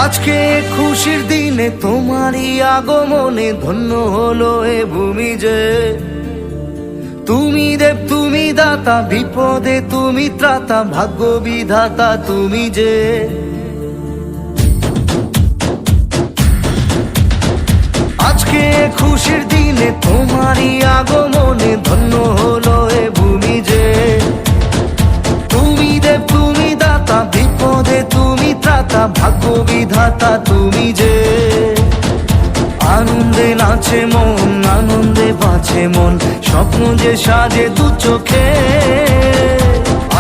আজকে খুশির দিনে তোমারই আগমনে ধন্য হলো এ ভূমি যে। তুমি দেব তুমি দাতা, বিপদে তুমি ত্রাতা, ভাগ্য বিধাতা তুমি যে। আজকে খুশির দিনে তোমারই আগমনে ধন্য হলো এ ভূমি যে। তুমি দেব তুমি দাতা, বিপদে তুমি ত্রাতা, ভাগ্য বিধাতা তুমি যে। আনন্দে নাচে মন, আনন্দে বাঁচে মন, স্বপ্ন যে সাজে দু চোখে।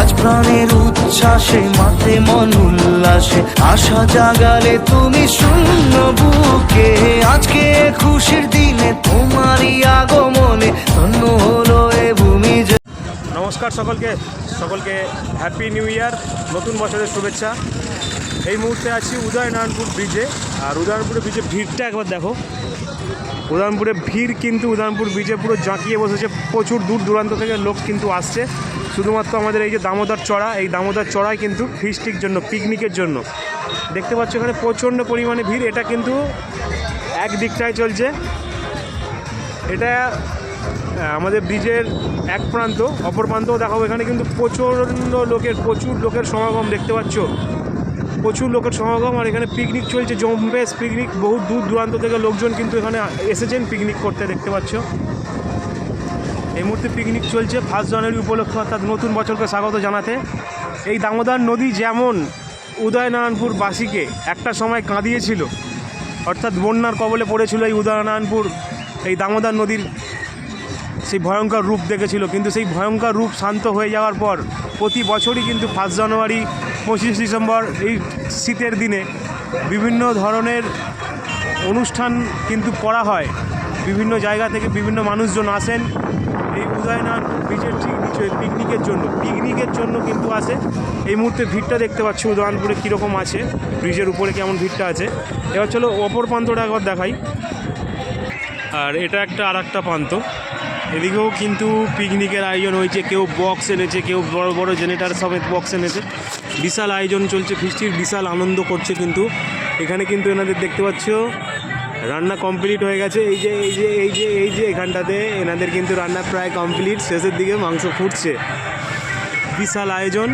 আজ প্রাণের উচ্ছ্বাসে মাতে মন উল্লাসে, আশা জাগালে তুমি শূন্য বুকে। আজকে খুশির দিনে তোমারই আগমনে ধন্য হলো এ ভূমি যে। নমস্কার সকলকে হ্যাপি নিউ ইয়ার, নতুন বছরের শুভেচ্ছা। এই মুহূর্তে আছি উদয়নারায়ণপুর ব্রিজে। আর উদয়নারায়ণপুরের ব্রিজে ভিড়টা একবার দেখো। উদয়নারায়ণপুরের ভিড় কিন্তু উদয়নারায়ণপুর ব্রিজে পুরো জাঁকিয়ে বসেছে। প্রচুর দূর দূরান্ত থেকে লোক কিন্তু আসছে শুধুমাত্র আমাদের এই যে দামোদর চড়া, এই দামোদর চড়ায় কিন্তু ফিস্টির জন্য, পিকনিকের জন্য। দেখতে পাচ্ছ এখানে প্রচণ্ড পরিমাণে ভিড়। এটা কিন্তু এক দিকটায় চলছে, এটা আমাদের ব্রিজের এক প্রান্ত, অপর প্রান্তও দেখাবো। এখানে কিন্তু প্রচুর লোকের সমাগম দেখতে পাচ্ছ, প্রচুর লোকের সমাগম। আর এখানে পিকনিক চলছে, জম্পেস পিকনিক। বহু দূর দূরান্ত থেকে লোকজন কিন্তু এখানে এসেছেন পিকনিক করতে, দেখতে পাচ্ছ। এই মুহূর্তে পিকনিক চলছে 1 জানুয়ারি উপলক্ষে, অর্থাৎ নতুন বছরকে স্বাগত জানাতে। এই দামোদর নদী যেমন উদয়নারায়ণপুরবাসীকে একটা সময় কাঁদিয়েছিল, অর্থাৎ বন্যার কবলে পড়েছিল এই উদয়নারায়ণপুর, এই দামোদর নদীর সেই ভয়ঙ্কর রূপ দেখেছিল। কিন্তু সেই ভয়ঙ্কর রূপ শান্ত হয়ে যাওয়ার পর প্রতি বছরই কিন্তু 1 জানুয়ারি, 25 ডিসেম্বর এই শীতের দিনে বিভিন্ন ধরনের অনুষ্ঠান কিন্তু করা হয়। বিভিন্ন জায়গা থেকে বিভিন্ন মানুষজন আসেন এই উদয়নারায়ণপুর ব্রিজের ঠিক নিচে পিকনিকের জন্য কিন্তু আসে। এই মুহূর্তে ভিড়টা দেখতে পাচ্ছি উদয়নারায়ণপুরে কীরকম আছে, ব্রিজের উপরে কেমন ভিড়টা আছে। এবার চলো অপর প্রান্তটা একবার দেখাই। আর এটা আর একটা প্রান্ত, এদিকেও কিন্তু পিকনিকের আয়োজন হয়েছে। কেউ বক্স এনেছে, কেউ বড় বড় জেনারেটার সমেত বক্স এনেছে। বিশাল আয়োজন চলছে, ফিস্টির বিশাল আনন্দ করছে। কিন্তু এখানে কিন্তু এনাদের দেখতে পাচ্ছ রান্না কমপ্লিট হয়ে গেছে। এই যে এখানটাতে এনাদের কিন্তু রান্না প্রায় কমপ্লিট, শেষের দিকে মাংস ফুটছে। বিশাল আয়োজন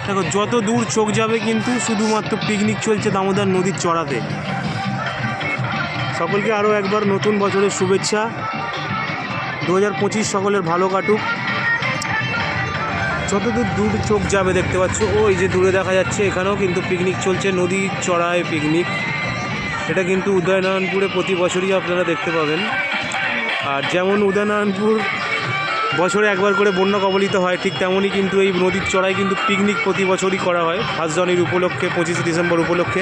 দেখো, যত দূর চোখ যাবে কিন্তু শুধুমাত্র পিকনিক চলছে দামোদর নদীর চড়াতে। সকলকে আরও একবার নতুন বছরের শুভেচ্ছা। 2025 সকলের ভালো কাটুক। যতদূর দূর চোখ যাবে দেখতে পাচ্ছ, ওই যে দূরে দেখা যাচ্ছে, এখানেও কিন্তু পিকনিক চলছে, নদীর চড়ায় পিকনিক। এটা কিন্তু উদয়নারায়ণপুরে প্রতি বছরই আপনারা দেখতে পাবেন। আর যেমন উদয়নারায়ণপুর বছরে একবার করে বন্যা কবলিত হয়, ঠিক তেমনই কিন্তু এই নদীর চড়ায় কিন্তু পিকনিক প্রতি বছরই করা হয় 1 জানুয়ারি উপলক্ষে, 25 ডিসেম্বর উপলক্ষে।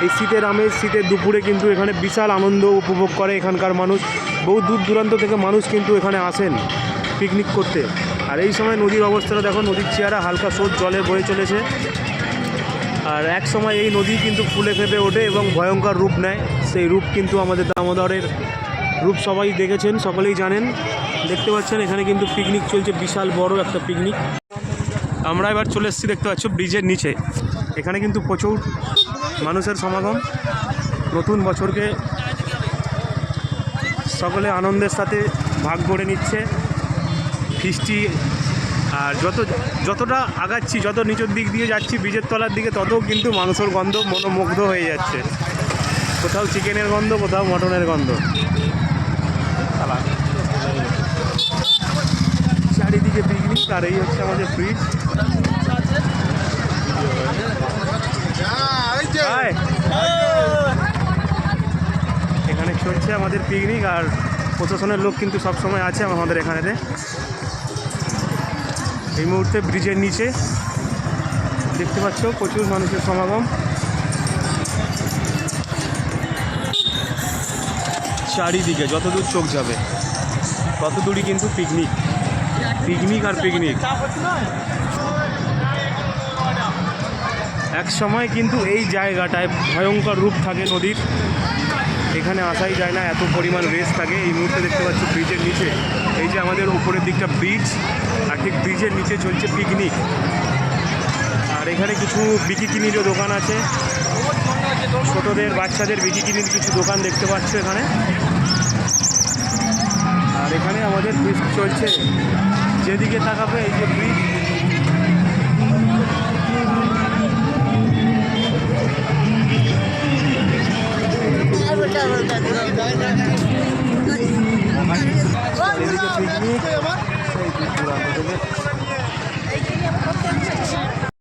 এই শীতের আমেজ, শীতের দুপুরে কিন্তু এখানে বিশাল আনন্দ উপভোগ করে এখানকার মানুষ। বহু দূর দূরান্ত থেকে মানুষ কিন্তু এখানে আসেন পিকনিক করতে। আর এই সময় নদীর অবস্থাটা দেখো, নদীর চেহারা হালকা স্রোত জলে বয়ে চলেছে। আর এক সময় এই নদী কিন্তু ফুলে ফেঁপে ওঠে এবং ভয়ঙ্কর রূপ নেয়। সেই রূপ কিন্তু আমাদের দামোদরের রূপ সবাই দেখেছেন, সকলেই জানেন। দেখতে পাচ্ছেন এখানে কিন্তু পিকনিক চলছে, বিশাল বড় একটা পিকনিক। আমরা এবার চলে এসেছি, দেখতে পাচ্ছ ব্রিজের নিচে। এখানে কিন্তু প্রচুর মানুষের সমাগম। নতুন বছরকে সকলে আনন্দের সাথে ভাগ করে নিচ্ছে, ফিস্টি। আর যতটা আগাচ্ছি, যত নিচের দিক দিয়ে যাচ্ছি ব্রিজের তলার দিকে, তত কিন্তু মাংসের গন্ধ মনোমুগ্ধ হয়ে যাচ্ছে। কোথাও চিকেনের গন্ধ, কোথাও মটনের গন্ধ। চারিদিকে পিকনিক। আর এই হচ্ছে আমাদের ব্রিজ। এখানে চলছে আমাদের পিকনিক। আর প্রশাসনের লোক কিন্তু সবসময় আছে আমাদের এখানেতে। এই মুহূর্তে ব্রিজের নিচে দেখতে পাচ্ছ প্রচুর মানুষের সমাগম। চারিদিকে যতদূর চোখ যাবে তত দূরই কিন্তু পিকনিক আর পিকনিক। এক সময় কিন্তু এই জায়গাটায় ভয়ঙ্কর রূপ থাকে নদীর, এখানে আসাই যায় না, এত পরিমাণ রেস থাকে। এই মুহূর্তে দেখতে পাচ্ছি ব্রিজের নিচে, এই যে আমাদের উপরের দিকটা ব্রিজ, আর ঠিক ব্রিজের নিচে চলছে পিকনিক। আর এখানে কিছু বিকিনিরও দোকান আছে। ছোটদের বাচ্চাদের বিকিনির কিছু দোকান দেখতে পাচ্ছ এখানে। আর এখানে আমাদের ফিস্ট চলছে, যেদিকে তাকাবে এই যে ব্রিজ। এদিকে পিকনিক, সেই দূর দূরান্ত থেকে